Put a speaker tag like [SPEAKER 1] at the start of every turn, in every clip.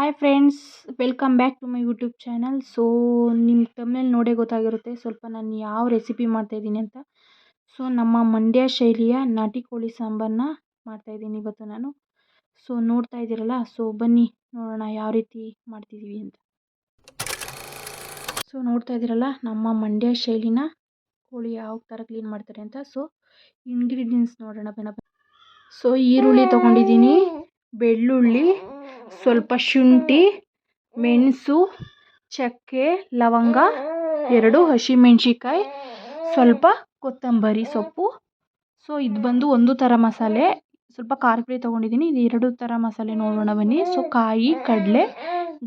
[SPEAKER 1] Hi friends, welcome back to my YouTube channel. So ನಿಮ್ಮ ತಮ್ಮನೇಲಿ ನೋಡೇ ಗೊತ್ತಾಗಿರುತ್ತೆ ಸ್ವಲ್ಪ ನಾನು ಯಾವ ರೆಸಿಪಿ ಮಾಡ್ತಾಯಿದ್ದೀನಿ ಅಂತ. ಸೊ ನಮ್ಮ ಮಂಡ್ಯ ಶೈಲಿಯ ನಾಟಿ ಕೋಳಿ ಸಾಂಬಾರನ್ನ ಮಾಡ್ತಾಯಿದ್ದೀನಿ ಇವತ್ತು ನಾನು. ಸೊ ನೋಡ್ತಾ ಇದ್ದೀರಲ್ಲ, ಸೊ ಬನ್ನಿ ನೋಡೋಣ ಯಾವ ರೀತಿ ಮಾಡ್ತಿದ್ದೀವಿ ಅಂತ. ಸೊ ನೋಡ್ತಾ ಇದ್ದೀರಲ್ಲ, ನಮ್ಮ ಮಂಡ್ಯ ಶೈಲಿನ ಕೋಳಿ ಯಾವ ಥರ ಕ್ಲೀನ್ ಮಾಡ್ತಾರೆ ಅಂತ. ಸೊ ಇಂಗ್ರೀಡಿಯೆಂಟ್ಸ್ ನೋಡೋಣ ಬನ್ನ. ಸೊ ಈರುಳ್ಳಿ ತೊಗೊಂಡಿದ್ದೀನಿ, ಬೆಳ್ಳುಳ್ಳಿ, ಸ್ವಲ್ಪ ಶುಂಠಿ, ಮೆಣಸು, ಚಕ್ಕೆ, ಲವಂಗ, 2 ಹಸಿಮೆಣ್ಸಿಕಾಯಿ, ಸ್ವಲ್ಪ ಕೊತ್ತಂಬರಿ ಸೊಪ್ಪು. ಸೊ ಇದು ಬಂದು ಒಂದು ಥರ ಮಸಾಲೆ, ಸ್ವಲ್ಪ ಖಾರ ಪುಡಿ ತೊಗೊಂಡಿದ್ದೀನಿ. ಇದು 2 ಥರ ಮಸಾಲೆ ನೋಡೋಣ ಬನ್ನಿ. ಸೊ ಕಾಯಿ, ಕಡಲೆ,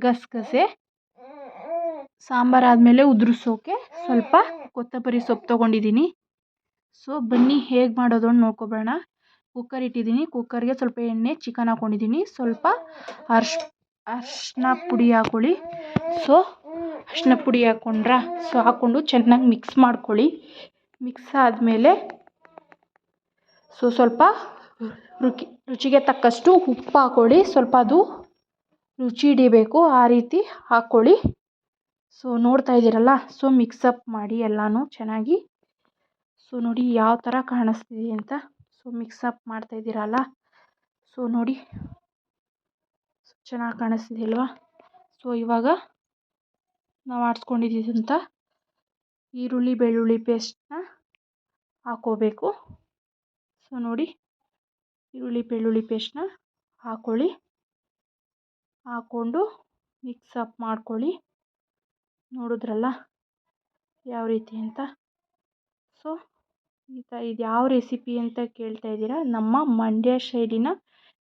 [SPEAKER 1] ಗಸಗಸೆ, ಸಾಂಬಾರಾದಮೇಲೆ ಉದುರಿಸೋಕೆ ಸ್ವಲ್ಪ ಕೊತ್ತಂಬರಿ ಸೊಪ್ಪು ತೊಗೊಂಡಿದ್ದೀನಿ. ಸೊ ಬನ್ನಿ ಹೇಗೆ ಮಾಡೋದು ಅಂತ ನೋಡ್ಕೊಬೇಡ. ಕುಕ್ಕರ್ ಇಟ್ಟಿದ್ದೀನಿ, ಕುಕ್ಕರ್ಗೆ ಸ್ವಲ್ಪ ಎಣ್ಣೆ, ಚಿಕನ್ ಹಾಕ್ಕೊಂಡಿದ್ದೀನಿ, ಸ್ವಲ್ಪ ಅರ್ಶಿನ ಪುಡಿ ಹಾಕ್ಕೊಳ್ಳಿ. ಸೊ ಅರ್ಶಿನ ಪುಡಿ ಹಾಕ್ಕೊಂಡ್ರಾ, ಸೊ ಹಾಕ್ಕೊಂಡು ಚೆನ್ನಾಗಿ ಮಿಕ್ಸ್ ಮಾಡ್ಕೊಳ್ಳಿ. ಮಿಕ್ಸ್ ಆದಮೇಲೆ ಸ್ವಲ್ಪ ರುಚಿಗೆ ತಕ್ಕಷ್ಟು ಉಪ್ಪು ಹಾಕ್ಕೊಳ್ಳಿ. ಸ್ವಲ್ಪ ಅದು ರುಚಿ ಹಿಡಿಬೇಕು, ಆ ರೀತಿ ಹಾಕ್ಕೊಳ್ಳಿ. ಸೊ ನೋಡ್ತಾ ಇದ್ದೀರಲ್ಲ, ಸೊ ಮಿಕ್ಸಪ್ ಮಾಡಿ ಎಲ್ಲನೂ ಚೆನ್ನಾಗಿ. ಸೊ ನೋಡಿ ಯಾವ ಥರ ಕಾಣಿಸ್ತಿದೆ ಅಂತ. ಸೊ ಮಿಕ್ಸಪ್ ಮಾಡ್ತಾಯಿದ್ದೀರಲ್ಲ, ಸೊ ನೋಡಿ ಚೆನ್ನಾಗಿ ಕಾಣಿಸ್ತಿದೆ ಅಲ್ವಾ. ಸೊ ಇವಾಗ ನಾವು ಆಡಿಸ್ಕೊಂಡಿದ್ದಂಥ ಈರುಳ್ಳಿ ಬೆಳ್ಳುಳ್ಳಿ ಪೇಸ್ಟನ್ನ ಹಾಕ್ಕೋಬೇಕು. ಸೊ ನೋಡಿ ಈರುಳ್ಳಿ ಬೆಳ್ಳುಳ್ಳಿ ಪೇಸ್ಟನ್ನ ಹಾಕ್ಕೊಳ್ಳಿ, ಹಾಕ್ಕೊಂಡು ಮಿಕ್ಸಪ್ ಮಾಡ್ಕೊಳ್ಳಿ. ನೋಡಿದ್ರಲ್ಲ ಯಾವ ರೀತಿ ಅಂತ. ಸೊ ಇದು ಯಾವ ರೆಸಿಪಿ ಅಂತ ಕೇಳ್ತಾ ಇದ್ದೀರಾ, ನಮ್ಮ ಮಂಡ್ಯ ಶೈಲಿನ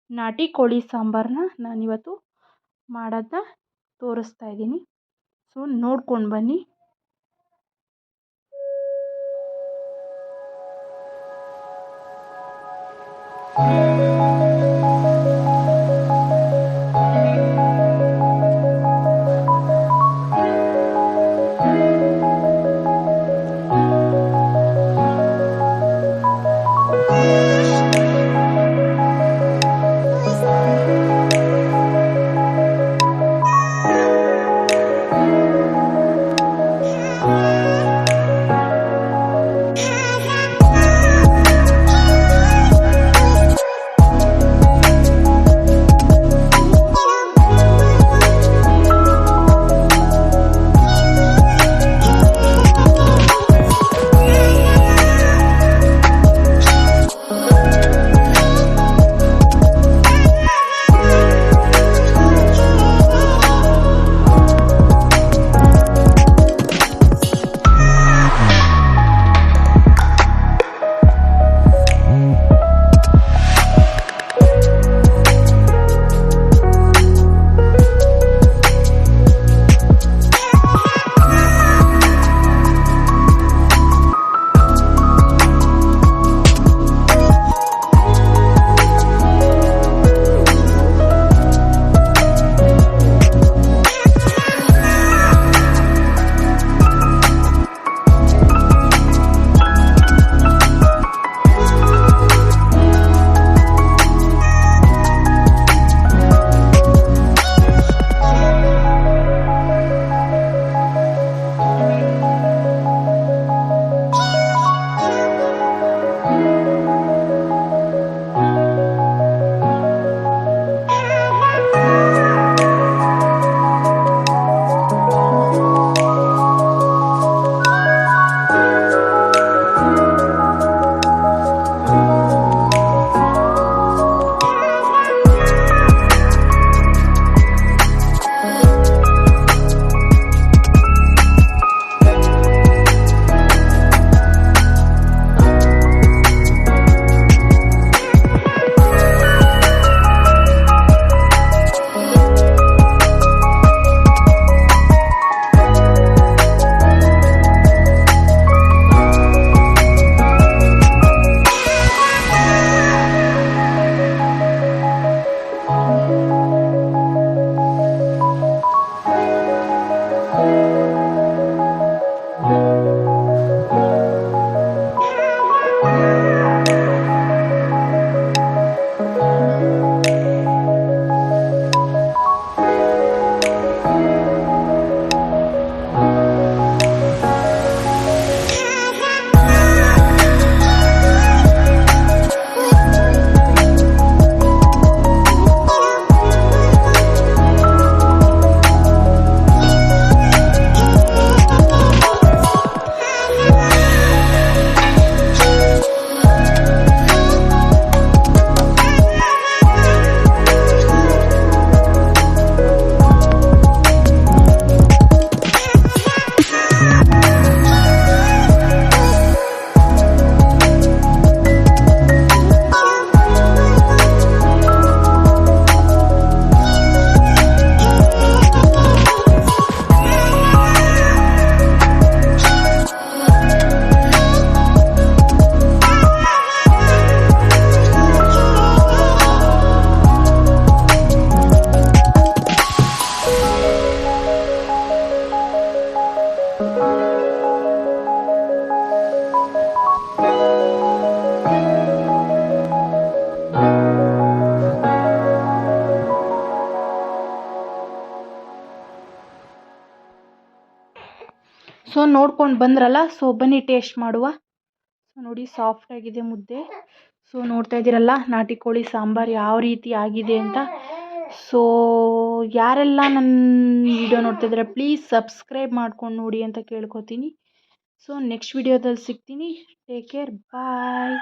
[SPEAKER 1] ನಾಟಿ ಕೋಳಿ ಸಾಂಬಾರನ್ನ ನಾನಿವತ್ತು ಮಾಡೋದನ್ನ ತೋರಿಸ್ತಾ ಇದ್ದೀನಿ. ಸೊ ನೋಡ್ಕೊಂಡು ಬನ್ನಿ. ನೋಡ್ಕೊಂಡು ಬಂದ್ರಲ್ಲ, ಸೊ ಬನ್ನಿ ಟೇಸ್ಟ್ ಮಾಡುವ. ಸೊ ನೋಡಿ ಸಾಫ್ಟಾಗಿದೆ ಮುದ್ದೆ. ಸೊ ನೋಡ್ತಾ ಇದ್ದೀರಲ್ಲ ನಾಟಿ ಕೋಳಿ ಸಾಂಬಾರು ಯಾವ ರೀತಿ ಆಗಿದೆ ಅಂತ. ಸೊ ಯಾರೆಲ್ಲ ನನ್ನ ವಿಡಿಯೋ ನೋಡ್ತಾ ಇದ್ದಾರೆ ಪ್ಲೀಸ್ ಸಬ್ಸ್ಕ್ರೈಬ್ ಮಾಡ್ಕೊಂಡು ನೋಡಿ ಅಂತ ಕೇಳ್ಕೊತೀನಿ. ಸೊ ನೆಕ್ಸ್ಟ್ ವಿಡಿಯೋದಲ್ಲಿ ಸಿಗ್ತೀನಿ. ಟೇಕ್ ಕೇರ್, ಬಾಯ್.